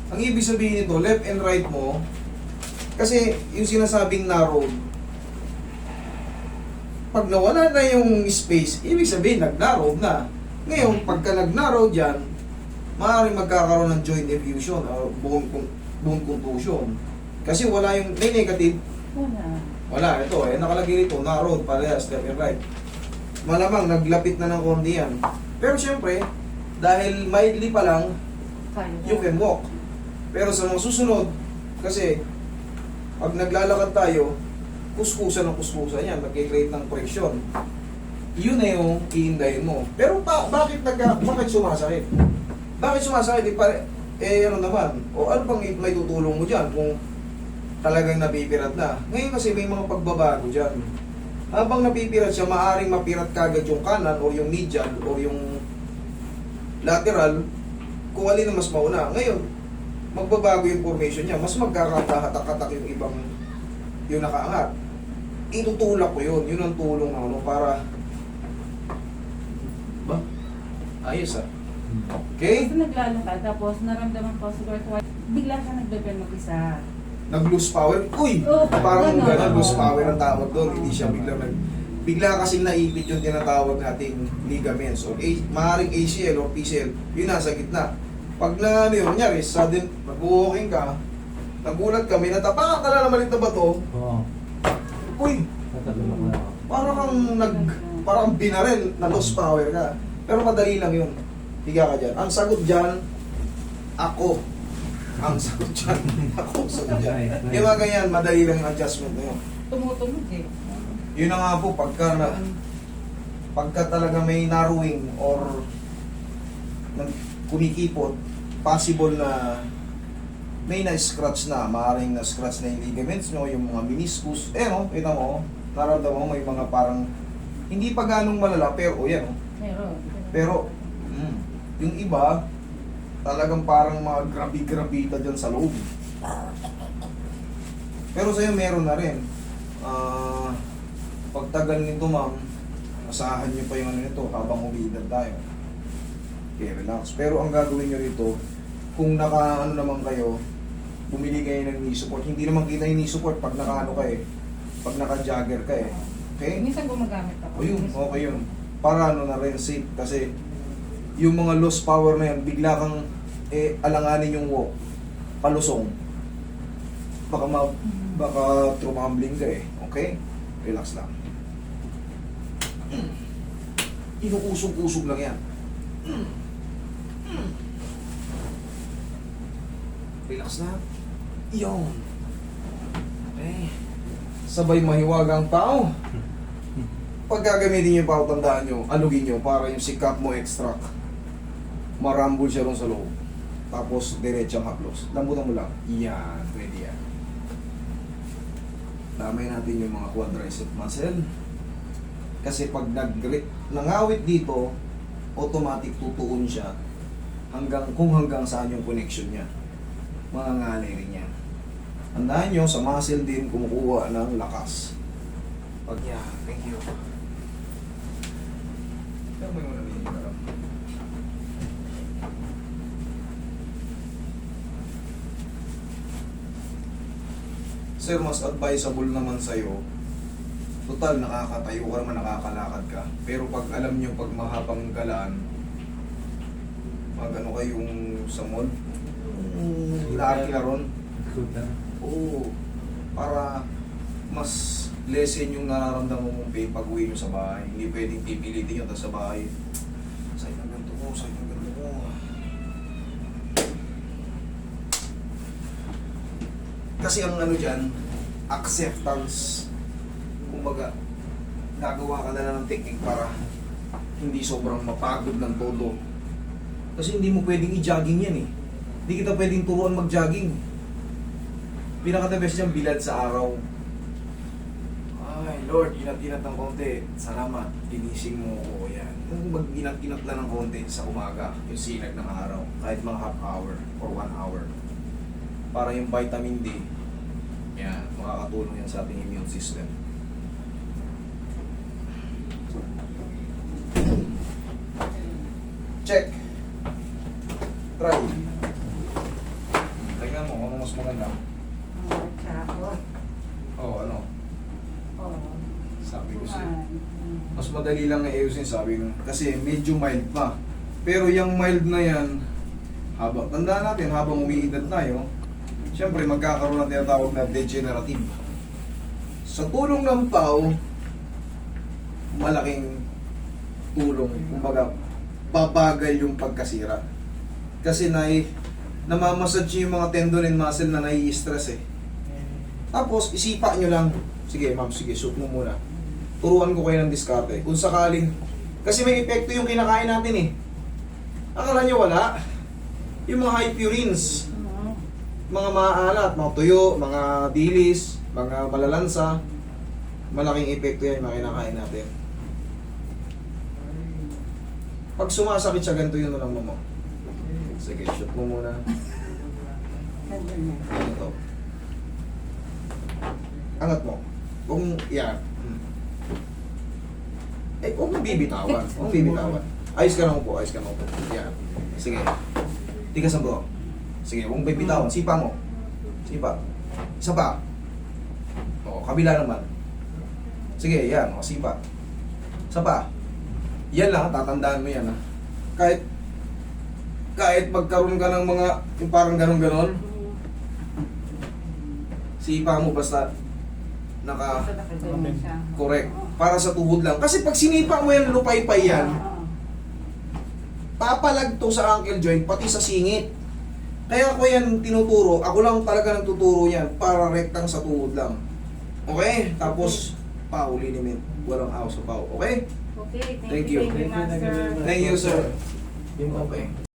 Ang ibig sabihin nito, left and right mo, kasi yung sinasabing narrow, pag nawala na yung space, ibig sabihin nag-narrow na. Ngayon, pagka nag-narrow dyan, maaaring magkakaroon ng joint effusion o bone contusion. Kasi wala yung, may negative. Wala, ito nakalagay rito, narrow, parehas, left and right. Malamang, naglapit na ng konti yan. Pero syempre, dahil mildly pa lang, you can walk. Pero sa mga susunod, kasi, pag naglalakad tayo, kuskusan ng kuskusan yan, mag-create ng friction. Yun na yung iindahin mo. Pero bakit sumasakit? Bakit sumasakit? Ano naman? O ano bang may tutulong mo dyan kung talagang napipirat na? Ngayon kasi may mga pagbabago dyan. Habang napipirat siya, maaaring mapirat kagad yung kanan o yung medial o yung lateral kung alin na mas mauna. Ngayon, magbabago yung formation niya. Mas magkakahatak-hatak yung ibang yung nakaangat. Itutulak ko yun. Yun ang tulong na ano para ba? Ayos ah. Okay? Kasi naglalakad, tapos naramdaman ko siguro bigla siya nagbe-bend mag-isa. Nag-lose power. Uy! Oo, Parang ganun. gano'n, lose power ang tawag doon. Hindi siya bigla kasing naipit yung tinatawag nating ligaments or maaaring ACL or PCL. Yun nasa gitna. Pag na ano yun, kunyari, sudden, nag-walking ka, nagulat ka, may natapakan ka na maliit na bato, Oo. uy! Parang binarel, na lost power ka. Pero madali lang yun. Higa ka dyan. Ang sagot dyan, ako. Ang sagot dyan, ako. Sagot dyan. Yung mga ganyan, madali lang yung adjustment na yun. Tumutunog eh. Yun na nga po, pagka talaga may narrowing or kumikipot, possible na may na-scratch na, maaaring na-scratch na yung ligaments nyo, yung mga meniscus. No, kita mo, nararamdaman mo may mga parang, hindi pa ganong malala, pero yan, Meron. pero, yung iba, talagang parang mga grabi-grabita dyan sa loob. Pero sa'yo meron na rin. Pagtagal nito ma'am, asahan nyo pa yung ano nito habang umiidad tayo. Okay, relax. Pero ang gagawin nyo rito, kung naka ano naman kayo, bumili kayo ng knee support. Hindi naman kita yung knee support pag naka ano ka eh. Pag naka-jogger ka eh. Okay? Minsan gumagamit ako. O yun, okay yun. Para ano na rin safe kasi yung mga lost power na yan, bigla kang alanganin yung walk, palusong. Baka trumambling ka eh. Okay? Relax lang. Inuusog-usog lang yan. Relax na. Yun. Okay. Sabay mahiwagang tao. Pag gagamitin niyo yung pao, tandaan nyo, alugin nyo para yung sikap mo extract. Marambol siya ron sa loob. Tapos, diretsang haplos. Lambutan mo lang. Yan, pwede yan. Damay natin yung mga quadricep muscle. Kasi pag nangawit dito, automatic tutuon siya kung hanggang saan yung connection niya. Mangangalay rin yan. Tandaan nyo, sa muscle din kumukuha ng lakas. Pag yan, thank you. Kaya mo yung narinig ka lang. Sir, mas advisable naman sa'yo, total nakakatayo ka naman, nakakalakad ka. Pero pag alam nyo, pag mahabang galaan, mag ano kayong sa mall, laki na ron. Oo, para mas lessen yung nararamdaman mong pain pag uwi nyo sa bahay. Hindi pwedeng pipilitin nyo tapos sa bahay. Sa'yo na ganito ko, sa'yo na ganito ko. Kasi ang ano dyan, acceptance. Kumbaga, gagawa ka na lang ng technique para hindi sobrang mapagod ng todo. Kasi hindi mo pwedeng i-jogging yan eh. Hindi kita pwedeng turuan mag-jogging. Pinaka-the best dyan, bilad sa araw. Ay, Lord, inat-inat ng konti. Salamat, ginising mo ko. Yan. Kung mag-inat-inat lang ng konti sa umaga, yung sinag ng araw, kahit mga half hour or 1 hour. Para yung vitamin D, yan, makakatulong yan sa ating immune system. Check. Try. mas maganda. Tsako. Oo, ano? Oo. Sabi ko sa'yo. Kumain. Mas madali lang na ayusin, sabi ko. Kasi medyo mild pa. Pero yung mild na yan, tandaan natin, habang umiidad tayo, siyempre magkakaroon ng tinatawag na degenerative. Sa tulong ng tao, malaking tulong. Kumbaga, babagal yung pagkasira. Kasi namamassage yung mga tendon and muscle na nai-stress eh. Tapos, isipa nyo lang, sige ma'am, sige, shoot mo muna. Turuan ko kayo ng diskarte. Kung sakaling, kasi may epekto yung kinakain natin eh. Akala nyo wala? Yung mga high purines, mga maaalat, mga tuyo, mga dilis, mga malalansa, malaking epekto yan yung mga kinakain natin. Pag sumasakit siya, ganito yun lang mo. Sige, shoot mo muna. Ganito. Angat mo. Huwag mong, yan. Huwag mong bibitawan. Huwag mong bibitawan. Ayos ka na po, ayos ka na po. Yan. Sige. Tigas ang buhok. Sige, huwag mong bibitawan. Sipa mo. Sipa. Isa pa. O, kabila naman. Sige, yan. O, sipa. Isa pa. Yan lang, tatandaan mo yan. Ha? Kahit magkaroon ka ng mga, yung parang ganon-ganon, sipa mo basta correct. Para sa tuhod lang. Kasi pag sinipa mo yan, lupay-pay yan, papalag to sa ankle joint, pati sa singit. Kaya ko yan tinuturo, ako lang talaga nagtuturo yan, para rektang sa tuhod lang. Okay? Tapos, pau, liniment. Walang aw sa pau. Okay? Okay, Thank you. Master. Thank you, sir. Okay.